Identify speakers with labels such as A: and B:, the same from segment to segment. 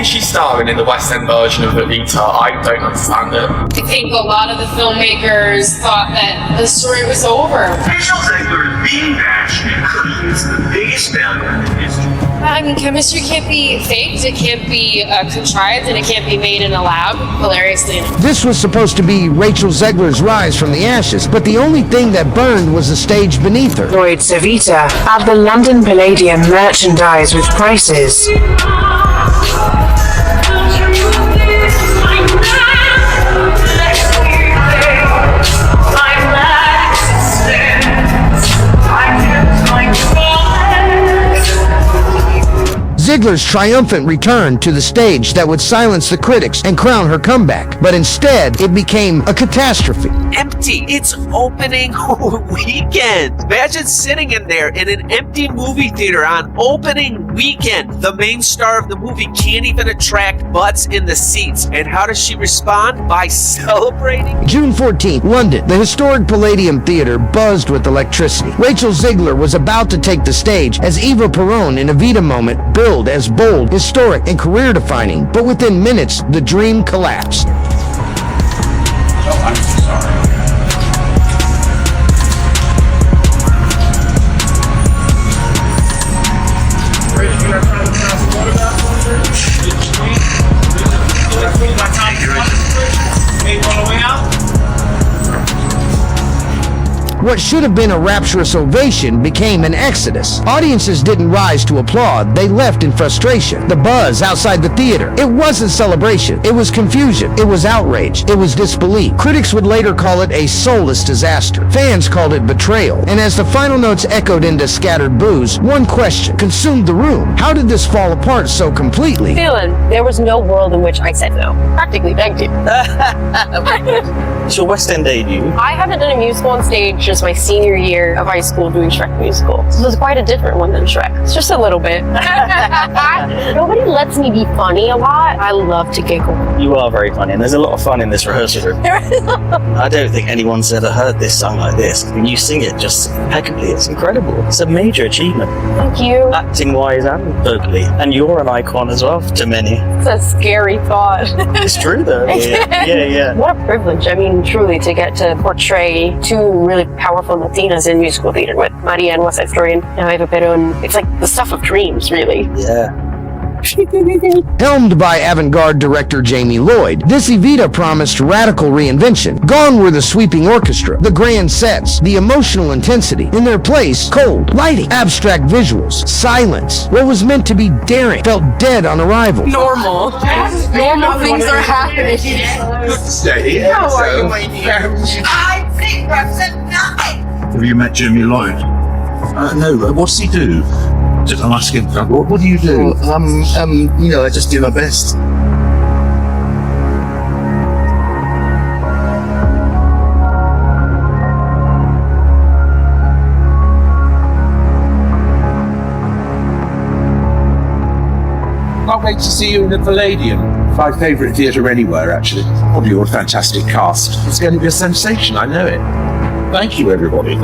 A: is she starring in the West End version of Evita? I don't understand it.
B: I think a lot of the filmmakers thought that the story was over.
C: Rachel Zegler being passionate is the biggest failure in history.
B: I mean, chemistry can't be faked, it can't be contrived, and it can't be made in a lab, hilariously.
D: This was supposed to be Rachel Zegler's rise from the ashes, but the only thing that burned was the stage beneath her.
E: Lloyd's Evita at the London Palladium merchandise with prices.
D: Zegler's triumphant return to the stage that would silence the critics and crown her comeback, but instead it became a catastrophe.
F: Empty. It's opening weekend. Imagine sitting in there in an empty movie theater on opening weekend. The main star of the movie can't even attract butts in the seats. And how does she respond? By celebrating?
D: June 14th, London. The historic Palladium Theatre buzzed with electricity. Rachel Zegler was about to take the stage as Eva Perón in Evita moment billed as bold, historic, and career-defining, but within minutes, the dream collapsed.
A: Oh, I'm so sorry.
D: What should have been a rapturous ovation became an exodus. Audiences didn't rise to applaud, they left in frustration. The buzz outside the theater, it wasn't celebration, it was confusion, it was outrage, it was disbelief. Critics would later call it a soulless disaster. Fans called it betrayal. And as the final notes echoed into scattered boos, one question consumed the room. How did this fall apart so completely?
G: Feeling there was no world in which I said no. Practically begged you.
H: It's your West End debut.
G: I haven't done a musical on stage since my senior year of high school doing Shrek musical. So it's quite a different one than Shrek. It's just a little bit. Nobody lets me be funny a lot. I love to giggle.
H: You are very funny, and there's a lot of fun in this rehearsal room. I don't think anyone's ever heard this sung like this. I mean, you sing it just impeccably. It's incredible. It's a major achievement.
G: Thank you.
H: Acting-wise and vocally. And you're an icon as well to many.
G: It's a scary thought.
H: It's true, though. Yeah.
G: What a privilege. I mean, truly, to get to portray two really powerful Latinas in musical theater with Maria and West Side Story and now Eva Perón. It's like the stuff of dreams, really.
H: Yeah.
D: Helmed by avant-garde director Jamie Lloyd, this Evita promised radical reinvention. Gone were the sweeping orchestra, the grand sets, the emotional intensity. In their place, cold, lighting, abstract visuals, silence. What was meant to be daring felt dead on arrival.
B: Normal things are happening.
A: Good to stay here.
B: How are you, my
A: dear?
B: I think I've said nothing.
I: Have you met Jamie Lloyd? No. What's he do? I'm asking. What do you do?
J: I just do my best.
I: Can't wait to see you in the Palladium. My favourite theatre anywhere, actually. Oh, you're a fantastic cast. It's going to be a sensation, I know it. Thank you, everybody.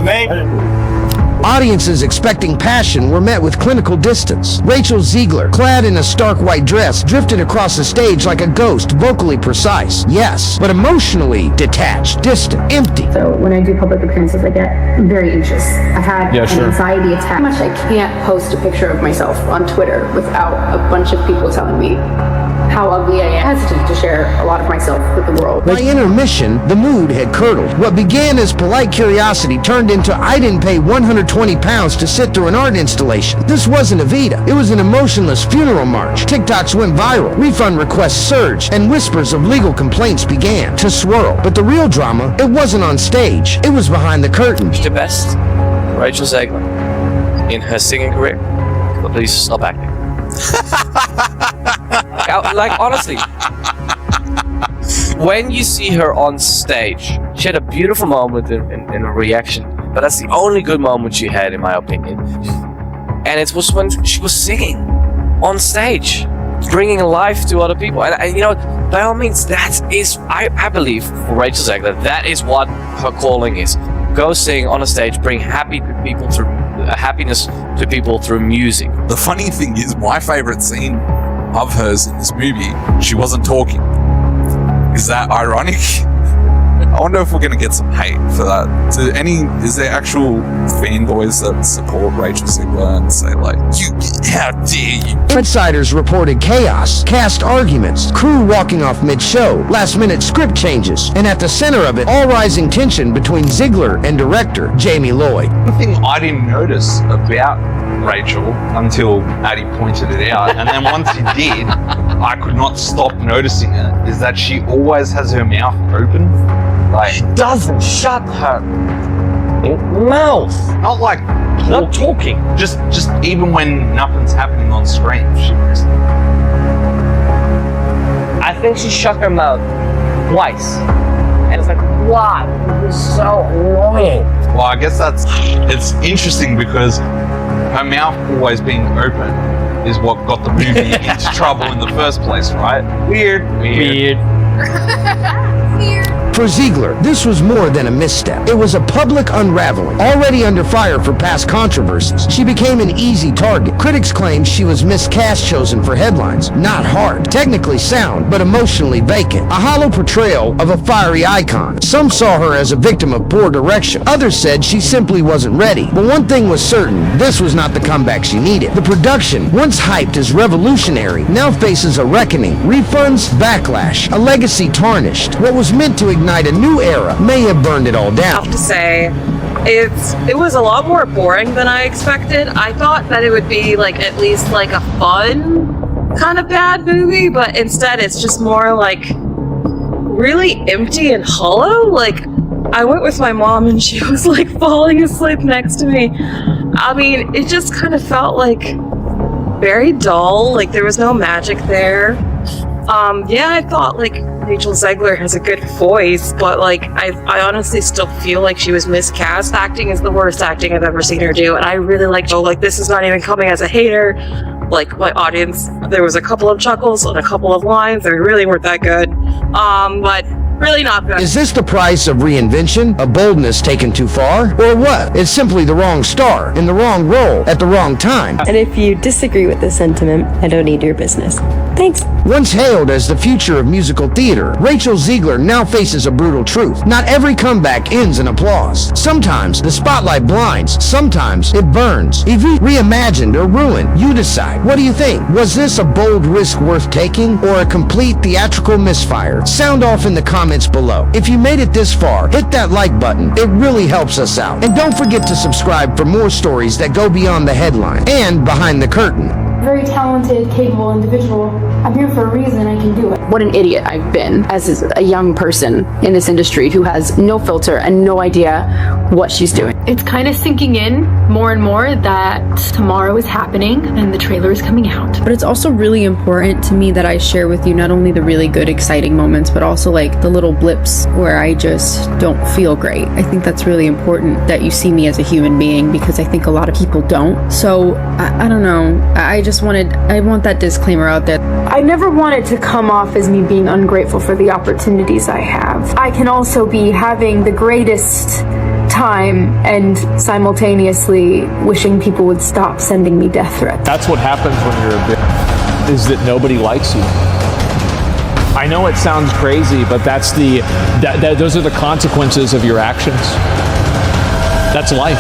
D: Audiences expecting passion were met with clinical distance. Rachel Zegler, clad in a stark white dress, drifted across the stage like a ghost, vocally precise. Yes, but emotionally detached, distant, empty.
K: So when I do public appearances, I get very anxious. I've had an anxiety attack. Much I can't post a picture of myself on Twitter without a bunch of people telling me how ugly I am. Hesitant to share a lot of myself with the world.
D: By intermission, the mood had curdled. What began as polite curiosity turned into I didn't pay 120 pounds to sit through an art installation. This wasn't Evita. It was an emotionless funeral march. TikToks went viral. Refund requests surged, and whispers of legal complaints began to swirl. But the real drama, it wasn't on stage. It was behind the curtain.
L: The best, Rachel Zegler, in her singing career. But please stop acting. Like, honestly, when you see her on stage, she had a beautiful moment in a reaction, but that's the only good moment she had, in my opinion. And it was when she was singing on stage, bringing life to other people. And by all means, that is, I believe, for Rachel Zegler, that is what her calling is. Go sing on a stage, bring happiness to people through music.
M: The funny thing is, my favorite scene of hers in this movie, she wasn't talking. Is that ironic? I wonder if we're going to get some hate for that. Is there actual fanboys that support Rachel Zegler and say like, how dare you?
D: Insiders reported chaos, cast arguments, crew walking off mid-show, last-minute script changes, and at the center of it, all rising tension between Zegler and director Jamie Lloyd.
N: One thing I didn't notice about Rachel until Addie pointed it out, and then once he did, I could not stop noticing it, is that she always has her mouth open. Like,
L: She doesn't shut her mouth.
N: not like
L: Not talking.
N: just even when nothing's happening on screen, she just,
L: I think she shut her mouth twice. And it's like, why? It was so annoying.
N: well, I guess it's interesting because her mouth always being open is what got the movie into trouble in the first place, right? Weird.
D: For Zegler, this was more than a misstep. It was a public unraveling. Already under fire for past controversies, she became an easy target. Critics claimed she was miscast, chosen for headlines. Not hard. Technically sound, but emotionally vacant. A hollow portrayal of a fiery icon. Some saw her as a victim of poor direction. Others said she simply wasn't ready. But one thing was certain, this was not the comeback she needed. The production, once hyped as revolutionary, now faces a reckoning. Refunds, backlash, a legacy tarnished. What was meant to ignite a new era may have burned it all down.
O: I have to say, it was a lot more boring than I expected. I thought that it would be like at least like a fun kind of bad movie, but instead it's just more like really empty and hollow. Like, I went with my mom and she was like falling asleep next to me. I mean, it just kind of felt like very dull, like there was no magic there. Yeah, I thought like Rachel Zegler has a good voice, but like I honestly still feel like she was miscast. Acting is the worst acting I've ever seen her do, and I really like, this is not even coming as a hater. Like, my audience, there was a couple of chuckles and a couple of lines. They really weren't that good, but really not good.
D: Is this the price of reinvention? A boldness taken too far? Or what? It's simply the wrong star, in the wrong role, at the wrong time.
P: And if you disagree with this sentiment, I don't need your business. Thanks.
D: Once hailed as the future of musical theater, Rachel Zegler now faces a brutal truth. Not every comeback ends in applause. Sometimes the spotlight blinds, sometimes it burns. Evita, reimagined or ruined, you decide. What do you think? Was this a bold risk worth taking, or a complete theatrical misfire? Sound off in the comments below. If you made it this far, hit that like button. It really helps us out. And don't forget to subscribe for more stories that go beyond the headline and behind the curtain.
K: Very talented, capable individual. I'm here for a reason. I can do it. What an idiot I've been as a young person in this industry who has no filter and no idea what she's doing. It's kind of sinking in more and more that tomorrow is happening and the trailer is coming out.
Q: But it's also really important to me that I share with you not only the really good, exciting moments, but also like the little blips where I just don't feel great. I think that's really important that you see me as a human being, because I think a lot of people don't. So I don't know. I want that disclaimer out there.
K: I never wanted to come off as me being ungrateful for the opportunities I have. I can also be having the greatest time and simultaneously wishing people would stop sending me death threats.
R: That's what happens when you're a bitch, is that nobody likes you. I know it sounds crazy, but that's those are the consequences of your actions. That's life.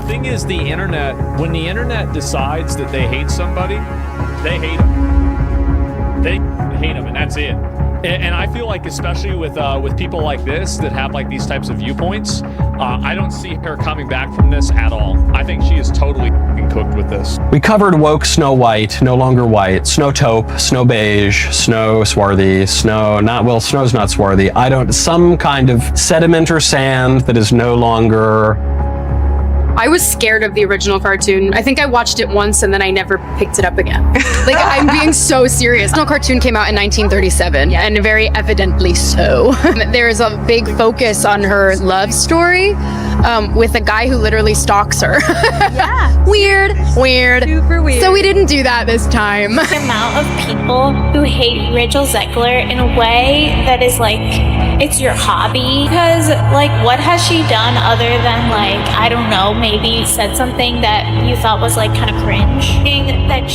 S: The thing is, when the internet decides that they hate somebody, they hate them. They hate them, and that's it. And I feel like, especially with people like this that have like these types of viewpoints, I don't see her coming back from this at all. I think she is totally cooked with this.
T: We covered woke Snow White, no longer white, snow taupe, snow beige, snow swarthy, snow's not swarthy. Some kind of sediment or sand that is no longer.
U: I was scared of the original cartoon. I think I watched it once and then I never picked it up again. Like, I'm being so serious. The original cartoon came out in 1937, and very evidently so. There is a big focus on her love story with a guy who literally stalks her. Yeah. Weird. Super weird. So we didn't do that this time.
V: The amount of people who hate Rachel Zegler in a way that is like, it's your hobby. Because, like, what has she done other than, like, I don't know, maybe said something that you thought was like kind of cringe? That